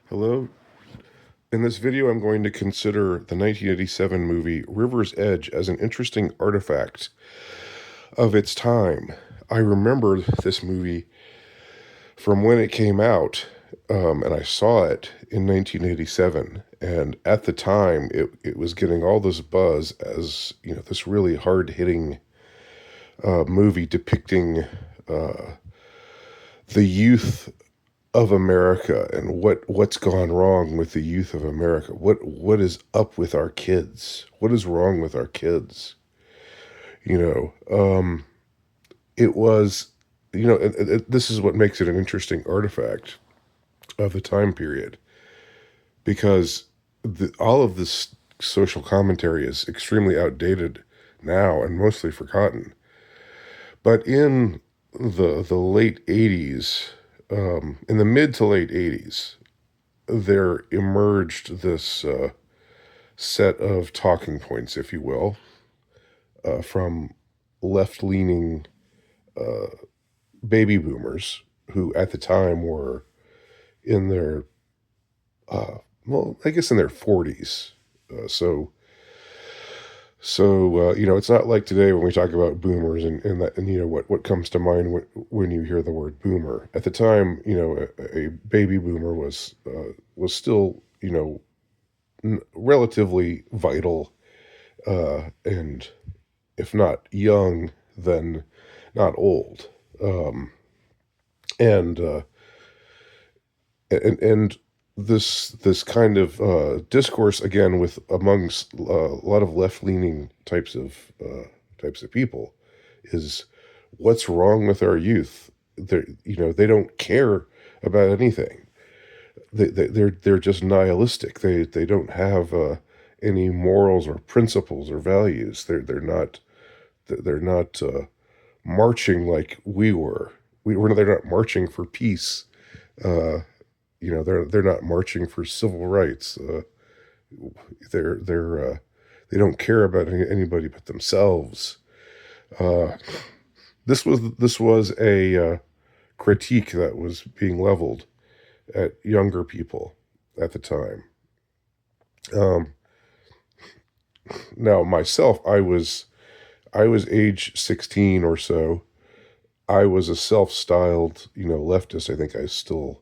Hello. In this video, I'm going to consider the 1987 movie River's Edge as an interesting artifact of its time. I remember this movie from when it came out, and I saw it in 1987. And at the time, it was getting all this buzz as, this really hard-hitting movie depicting the youth of America and what's gone wrong with the youth of America. What is up with our kids? What is wrong with our kids? You know, it was, this is what makes it an interesting artifact of the time period because all of this social commentary is extremely outdated now and mostly forgotten. But in the late 80s, in the mid to late 80s, there emerged this set of talking points, if you will, from left-leaning baby boomers who at the time were in their, I guess in their 40s. It's not like today when we talk about boomers and what comes to mind when you hear the word boomer. At the time, a baby boomer was still, relatively vital, and if not young, then not old. And and this kind of discourse again with amongst a lot of left leaning types of people is what's wrong with our youth. They don't care about anything. They're just nihilistic. They don't have any morals or principles or values. They're not marching like we were. They're not marching for peace. They're not marching for civil rights. They don't care about anybody but themselves. Uh, this was a critique that was being leveled at younger people at the time. Um, Now myself, I was age 16 or so. I was a self-styled, leftist. I think I still,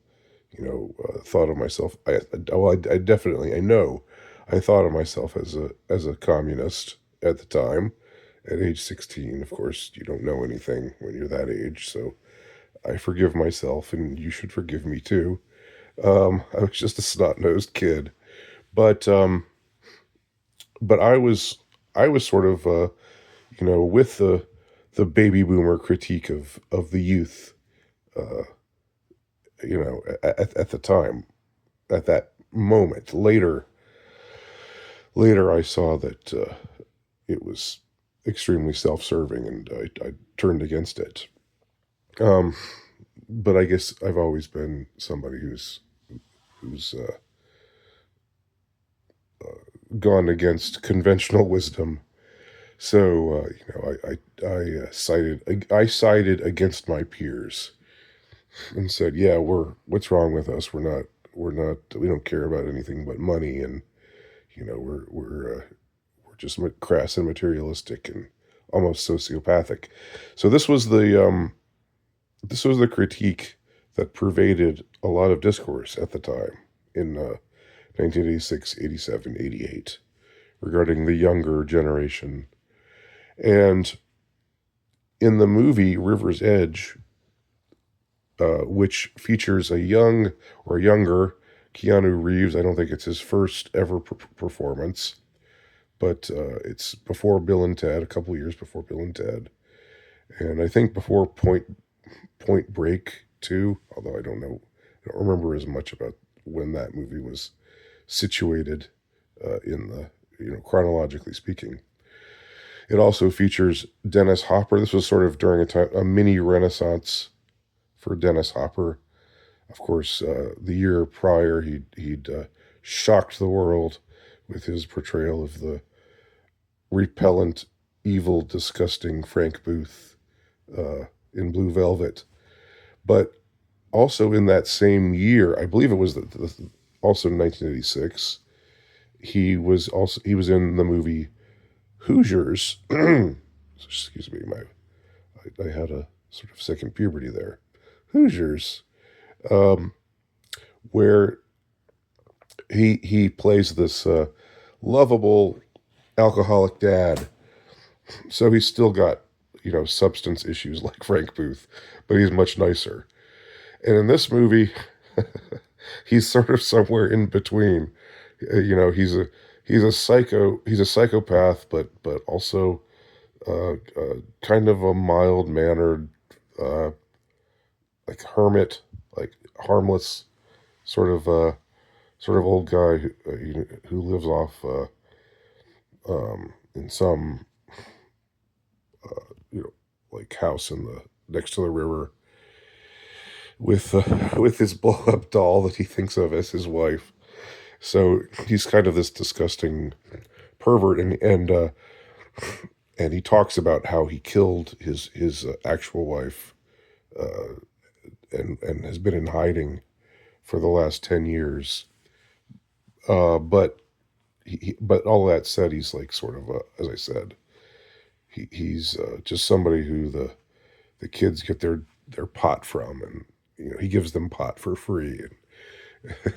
thought of myself. I definitely, I know, I thought of myself as a communist at the time. At age 16, of course, you don't know anything when you're that age, so I forgive myself, and you should forgive me too. I was just a snot-nosed kid, but I was sort of with the baby boomer critique of the youth, uh, at the time, at that moment. Later, I saw that it was extremely self-serving, and I turned against it. Um, but I guess I've always been somebody who's gone against conventional wisdom. So I sided against my peers and said, "Yeah, what's wrong with us? We don't care about anything but money, and we're just crass and materialistic and almost sociopathic." So this was the critique that pervaded a lot of discourse at the time in 1986, 87, 88 regarding the younger generation. And in the movie River's Edge, which features a young or younger Keanu Reeves. I don't think it's his first ever performance, but it's before Bill and Ted, a couple of years before Bill and Ted, and I think before Point Break too. Although I don't remember as much about when that movie was situated in the chronologically speaking. It also features Dennis Hopper. This was sort of during a mini renaissance for Dennis Hopper. Of course, the year prior, he'd shocked the world with his portrayal of the repellent, evil, disgusting Frank Booth in Blue Velvet. But also in that same year, I believe it was also in 1986. He was in the movie Hoosiers. Excuse me, I had a sort of second puberty there. Hoosiers, um, where he plays this lovable alcoholic dad. So he's still got substance issues like Frank Booth, but he's much nicer. And in this movie, he's sort of somewhere in between. He's a psychopath, but also kind of a mild mannered, uh, like hermit, like harmless sort of old guy who lives off in some you know like house in the next to the river with with his blow up doll that he thinks of as his wife. So he's kind of this disgusting pervert, and he talks about how he killed his actual wife, uh, and has been in hiding for the last 10 years. But but all that said, he's like sort of as I said, he's just somebody who the kids get their pot from, and he gives them pot for free,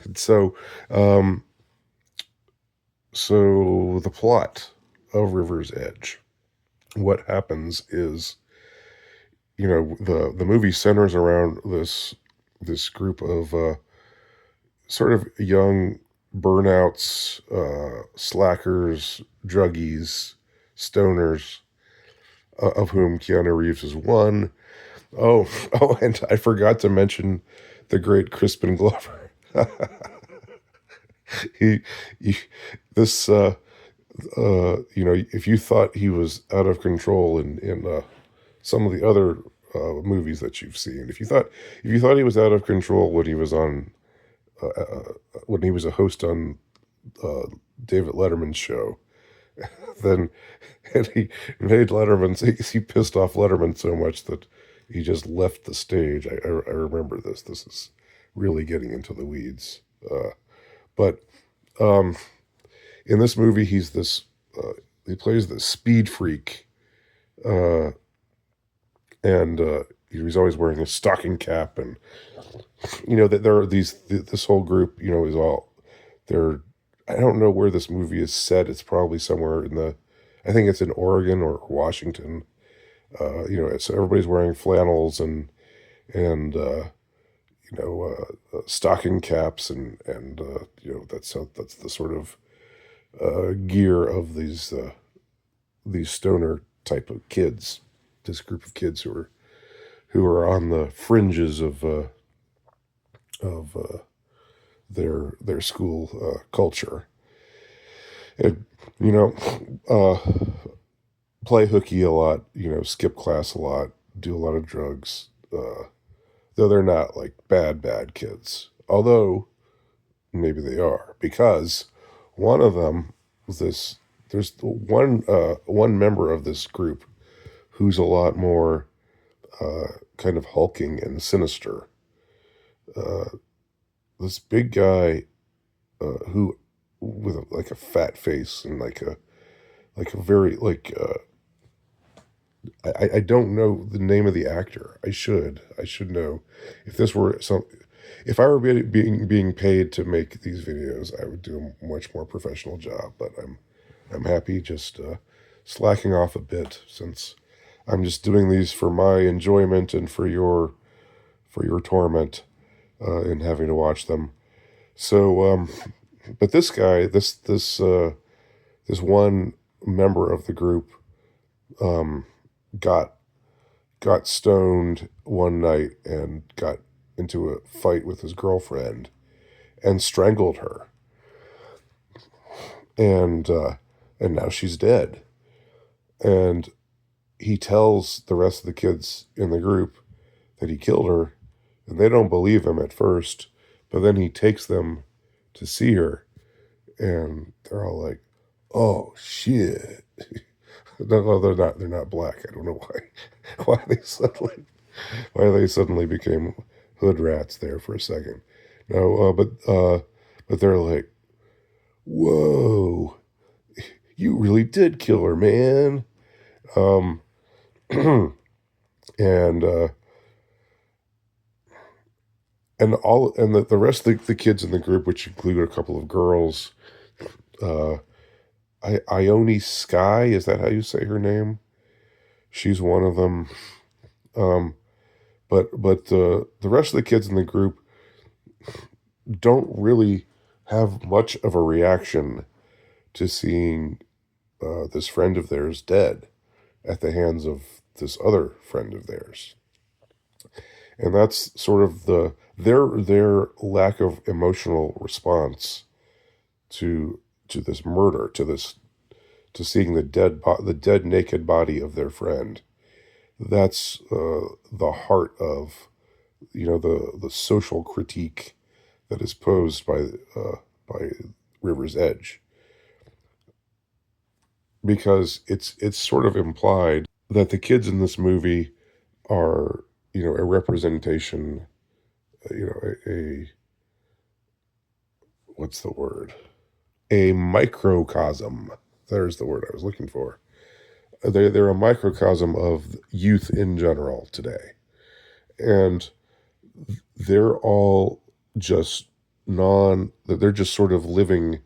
and so um, so the plot of River's Edge. What happens is, the movie centers around this group of sort of young burnouts, slackers, druggies, stoners, of whom Keanu Reeves is one. Oh, oh, and I forgot to mention the great Crispin Glover. he, he, this, if you thought he was out of control in some of the other movies that you've seen, if you thought he was out of control when he was a host on uh, David Letterman's show, then and he made Letterman. He pissed off Letterman so much that he just left the stage. I remember this. This is really getting into the weeds. But um, in this movie, he plays this speed freak, uh, and he's always wearing a stocking cap, and that there are this whole group. Is all they're. I don't know where this movie is set. It's probably somewhere I think it's in Oregon or Washington. So everybody's wearing flannels and stocking caps, and that's the sort of gear of these stoner type of kids. This group of kids who are on the fringes of their school culture, and uh, play hooky a lot. Skip class a lot, do a lot of drugs. Though they're not like bad kids, although maybe they are, because one of them was this. There's one member of this group who's a lot more kind of hulking and sinister. Uh, this big guy who with like a fat face and like a very I don't know the name of the actor. I should know. If this were some if I were being paid to make these videos, I would do a much more professional job. But I'm happy just slacking off a bit, since I'm just doing these for my enjoyment and for your torment in having to watch them. So, but this guy, this one member of the group, um, got got stoned one night and got into a fight with his girlfriend and strangled her, and now she's dead. And he tells the rest of the kids in the group that he killed her, and they don't believe him at first, but then he takes them to see her, and they're all like, "Oh shit!" No, they're not. They're not black. I don't know why. Why they suddenly became hood rats there for a second. No, but they're like, whoa, you really did kill her, man. Um, and the rest of the kids in the group, which include a couple of girls, uh, Ione Sky, is that how you say her name? She's one of them. Um, but the rest of the kids in the group don't really have much of a reaction to seeing this friend of theirs dead at the hands of this other friend of theirs. And that's sort of their lack of emotional response to this murder, to seeing the dead naked body of their friend. That's the heart of the social critique that is posed by River's Edge, because it's sort of implied that the kids in this movie are a representation, a what's the word, a microcosm. There's the word I was looking for. They're a microcosm of youth in general today, and they're all just they're just sort of living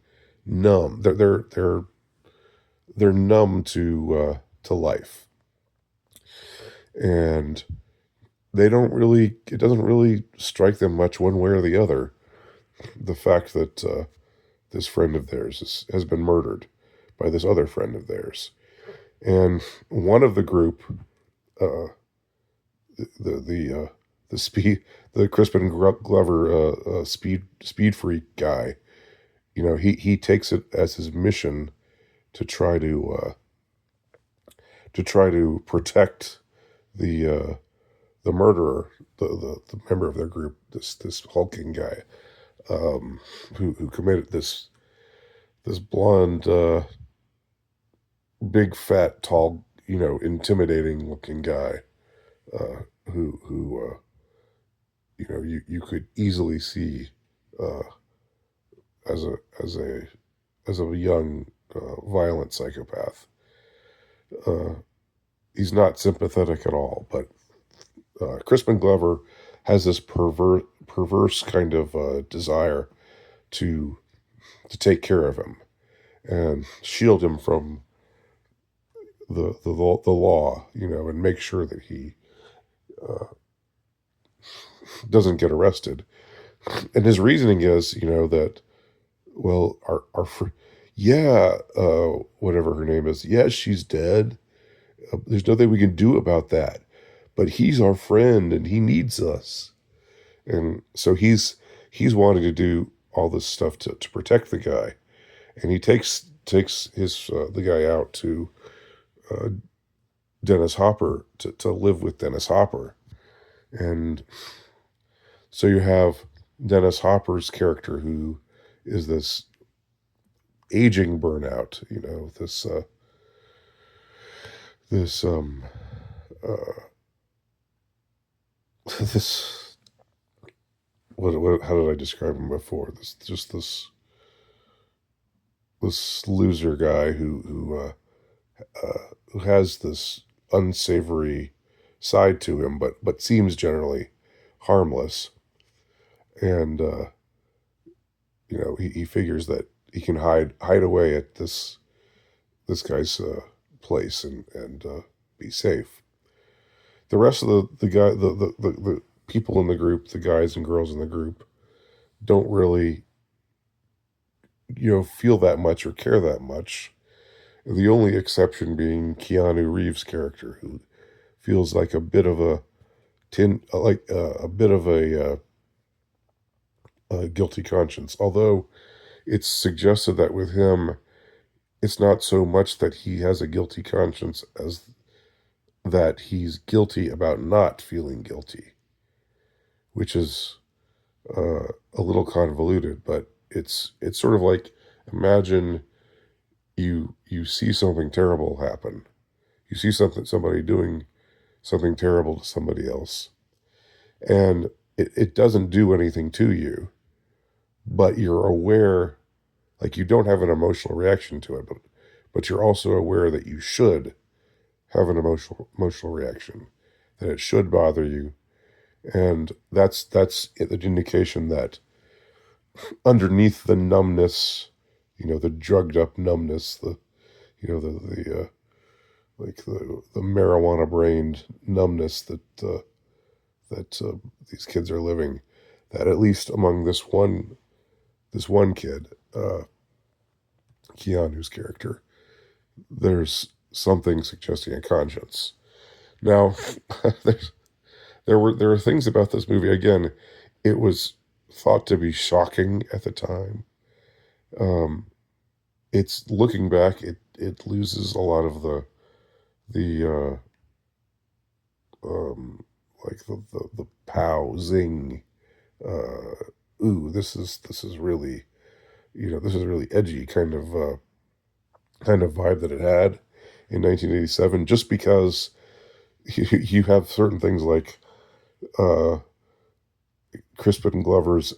numb. They're numb to life, and they don't really it doesn't really strike them much one way or the other, the fact that this friend of theirs has been murdered by this other friend of theirs. And one of the group, uh, the speed the Crispin Glover speed freak guy, he takes it as his mission to try to protect the the murderer, the member of their group, this hulking guy, who committed this blonde, big fat tall, intimidating looking guy, who you could easily see uh, as a young violent psychopath. Uh, he's not sympathetic at all, but Crispin Glover has this perverse kind of desire to take care of him and shield him from the law, and make sure that he doesn't get arrested. And his reasoning is, that, well, yeah, whatever her name is, yeah, she's dead. There's nothing we can do about that. But he's our friend and he needs us. And so he's wanting to do all this stuff to protect the guy. And he takes his the guy out to uh, Dennis Hopper to live with Dennis Hopper. And so you have Dennis Hopper's character, who is this aging burnout, this uh, this what how did I describe him before? This loser guy who has this unsavory side to him, but seems generally harmless, and he figures that he can hide away at this guy's place and be safe. The rest of the people in the group, the guys and girls in the group, don't really feel that much or care that much. The only exception being Keanu Reeves' character, who feels like a bit of a bit of a guilty conscience. Although it's suggested that with him, it's not so much that he has a guilty conscience as that he's guilty about not feeling guilty, which is a little convoluted. But it's sort of like, imagine you see something terrible happen. You see somebody doing something terrible to somebody else, and it doesn't do anything to you, but you're aware, like you don't have an emotional reaction to it, but you're also aware that you should have an emotional reaction, that it should bother you, and that's the indication that underneath the numbness, the drugged up numbness, the like the marijuana brained numbness that these kids are living, that at least among this one kid, Keanu's character, there's something suggesting a conscience. Now, there's there are things about this movie. Again, it was thought to be shocking at the time. Um, it's looking back, it loses a lot of the like the pow zing. Ooh, this is really, this is really edgy kind of vibe that it had in 1987. Just because you have certain things like uh, Crispin Glover's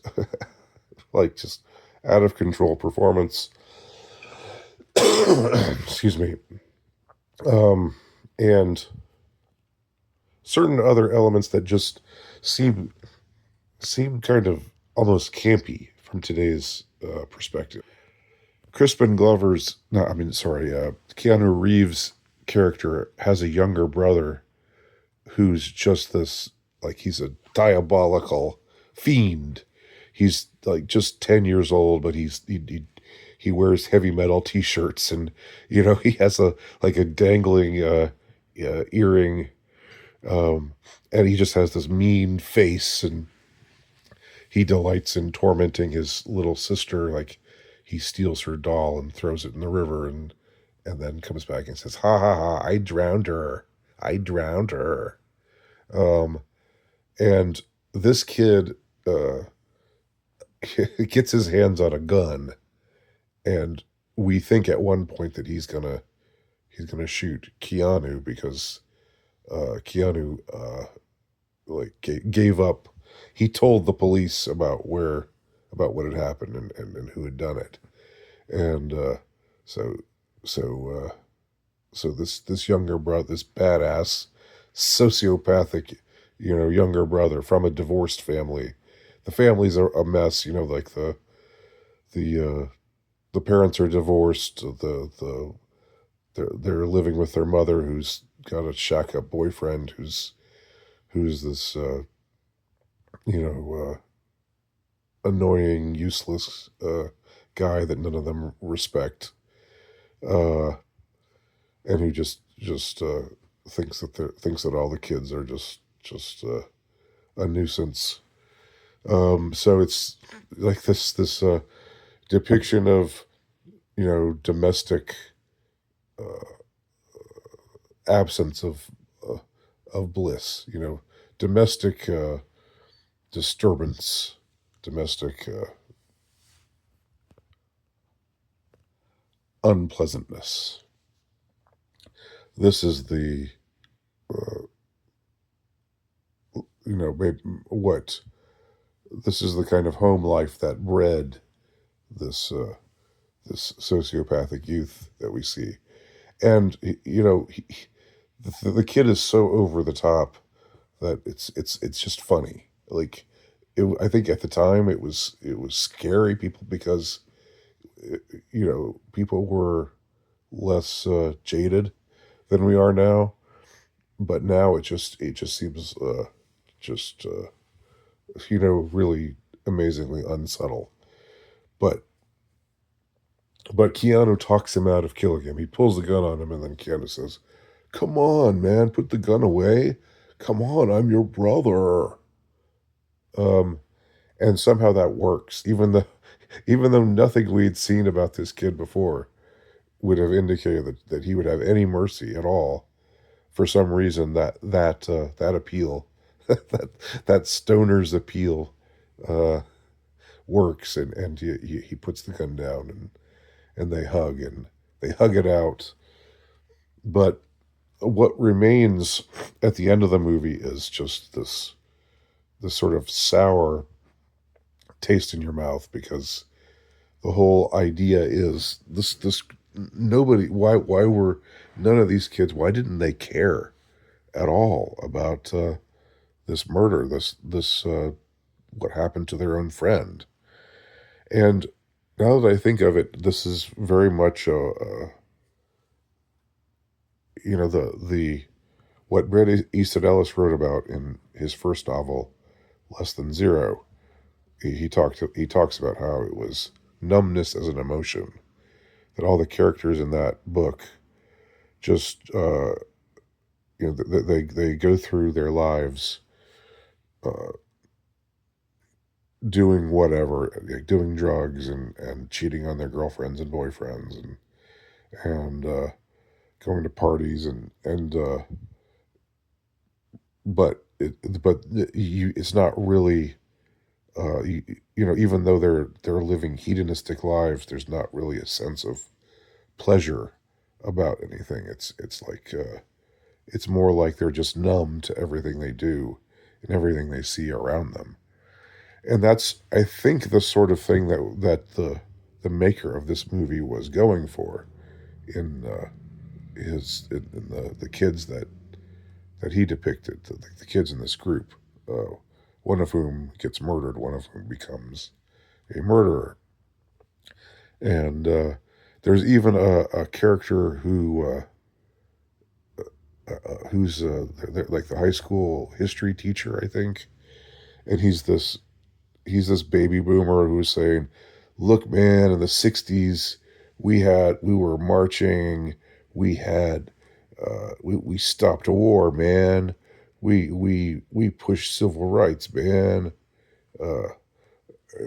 like just out of control performance. Excuse me. Um, and certain other elements that just seem seem kind of almost campy from today's perspective. Crispin Glover's, no, I mean, sorry, Keanu Reeves' character has a younger brother who's just this, like, he's a diabolical fiend. He's like just 10 years old, but he wears heavy metal t-shirts, and he has a dangling earring, um, and he just has this mean face, and he delights in tormenting his little sister. Like, he steals her doll and throws it in the river, and then comes back and says, "Ha ha ha! I drowned her. I drowned her." Um, and this kid uh, gets his hands on a gun, and we think at one point that he's gonna shoot Keanu because Keanu like gave up. He told the police about what had happened, and who had done it, and so so so this younger brother, this badass sociopathic, younger brother from a divorced family. The family's a mess, like the the parents are divorced. They're living with their mother, who's got a shack up boyfriend who's this you know annoying, useless guy that none of them respect, uh, and who just thinks that all the kids are just a nuisance. So it's like this depiction of domestic absence uh, of bliss, domestic disturbance, domestic unpleasantness. This is the uh, maybe what this is the kind of home life that bred this sociopathic youth that we see. And the kid is so over the top that it's just funny. Like, I think at the time it was scary people because people were less jaded than we are now. But now it just seems just really amazingly unsubtle. But Keanu talks him out of killing him. He pulls the gun on him, and then Keanu says, "Come on, man, put the gun away. Come on, I'm your brother." Um, and somehow that works, even though nothing we'd seen about this kid before would have indicated that he would have any mercy at all. For some reason, that appeal, that stoner's appeal, uh, works, and he puts the gun down, and they hug it out. But what remains at the end of the movie is just this sort of sour taste in your mouth, because the whole idea is this nobody, why were none of these kids, why didn't they care at all about this murder, this what happened to their own friend. And now that I think of it, this is very much the what Bret Easton Ellis wrote about in his first novel, Less Than Zero. He talks about how it was numbness as an emotion, that all the characters in that book just they go through their lives uh, doing whatever, like doing drugs and cheating on their girlfriends and boyfriends, and going to parties, and it's not really even though they're living hedonistic lives, there's not really a sense of pleasure about anything. It's like it's more like they're just numb to everything they do and everything they see around them. And that's, I think, the sort of thing that the maker of this movie was going for in in the kids that he depicted, the kids in this group, one of whom gets murdered, one of whom becomes a murderer. And there's even a character who's like the high school history teacher, I think, and he's this baby boomer who's saying, "Look, man, in the '60s, we were marching, we had we stopped a war, man. We pushed civil rights, man. Uh,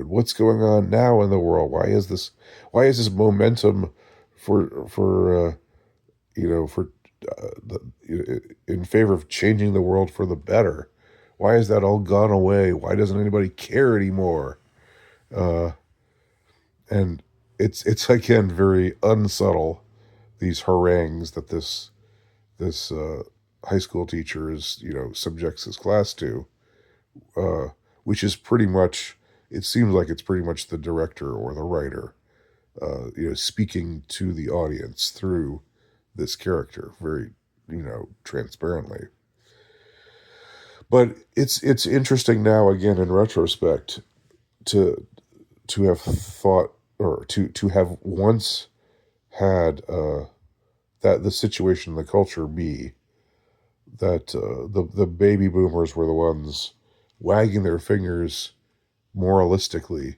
what's going on now in the world? Why is this momentum for for in favor of changing the world for the better? Why has that all gone away? Why doesn't anybody care anymore?" Uh, and it's again very unsubtle, these harangues that this high school teacher is subjects his class to, uh, which is pretty much, it seems like it's pretty much the director or the writer speaking to the audience through this character very transparently. But it's interesting now, again, in retrospect, to have thought, or to have once had that the situation in the culture be that the baby boomers were the ones wagging their fingers moralistically,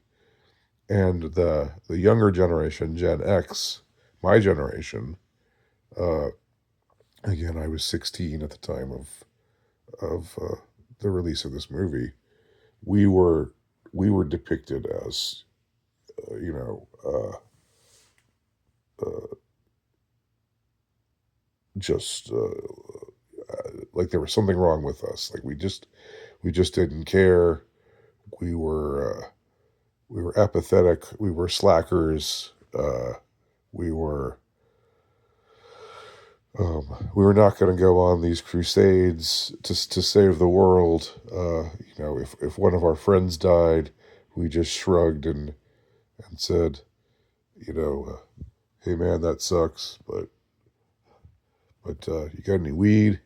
and the younger generation, Gen X, my generation, uh, again, I was 16 at the time of the release of this movie. We were depicted as uh, you know uh, uh, just like there was something wrong with us. Like we just didn't care. We were apathetic. We were slackers. We were not going to go on these crusades to save the world. If one of our friends died, we just shrugged and said, "Hey man, that sucks, but you got any weed?"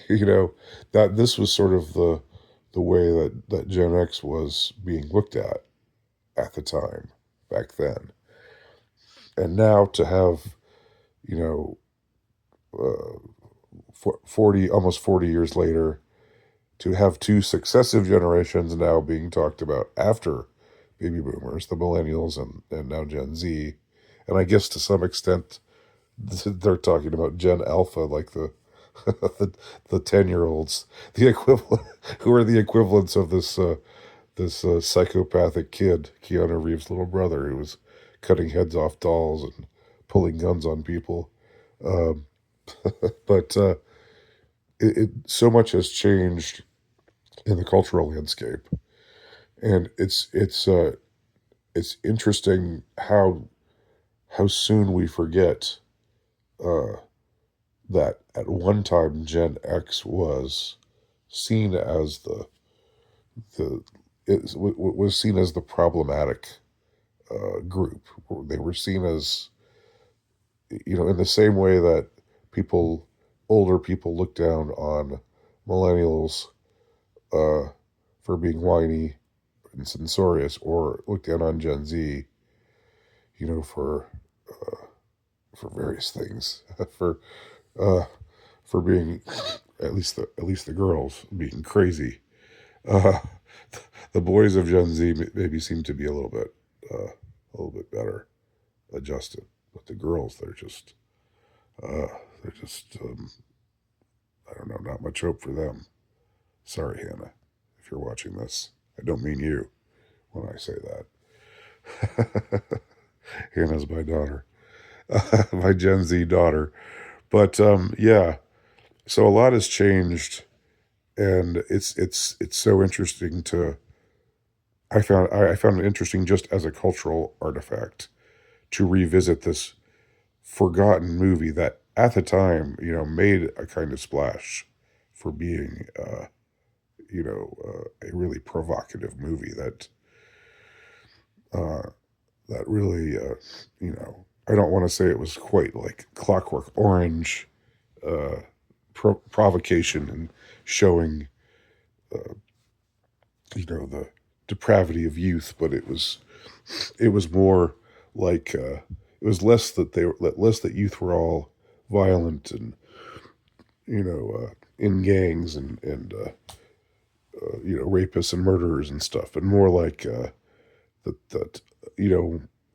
you know that this was sort of the way that Gen X was being looked at the time, back then. And now to have, you know, 40, almost 40 years later, to have two successive generations now being talked about after baby boomers, the millennials, and now Gen Z. And I guess to some extent, they're talking about Gen Alpha, like the 10-year-olds, the equivalent, who are the equivalents of this psychopathic kid, Keanu Reeves' little brother, who was cutting heads off dolls and pulling guns on people. Um, but so much has changed in the cultural landscape, and it's interesting how soon we forget uh, that at one time Gen X was seen as the was seen as the problematic group. They were seen as, in the same way that people, older people, look down on millennials uh, for being whiny and censorious, or look down on Gen Z, you know, for various things, for uh, for being, at least the girls being crazy. Uh, the boys of Gen Z maybe seem to be a little bit better adjusted, but the girls, uh, they're just I don't know, not much hope for them. Sorry, Hannah, if you're watching this. I don't mean you when I say that. Hannah's my daughter, my Gen Z daughter. But yeah, so a lot has changed, and it's so interesting to. I found it interesting just as a cultural artifact to revisit this forgotten movie that at the time, made a kind of splash for being, a really provocative movie uh, that really, I don't want to say it was quite like Clockwork Orange uh, provocation and showing, the depravity of youth, but it was more like it was less that youth were all violent and in gangs and rapists and murderers and stuff, and more like that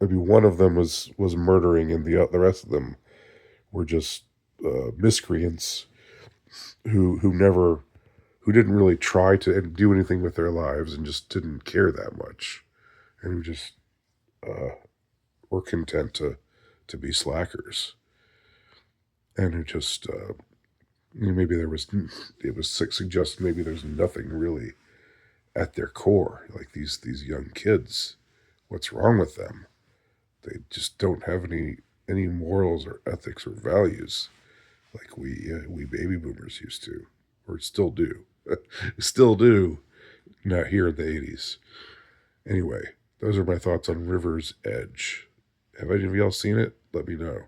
maybe one of them was murdering and the rest of them were just miscreants who didn't really try to do anything with their lives and just didn't care that much, and who just uh, were content to be slackers, and who just maybe it was suggested maybe there's nothing really at their core, like these young kids. What's wrong with them? They just don't have any morals or ethics or values like we baby boomers used to, or still do, still do. Not here in the '80s. Anyway, those are my thoughts on River's Edge. Have any of y'all seen it? Let me know.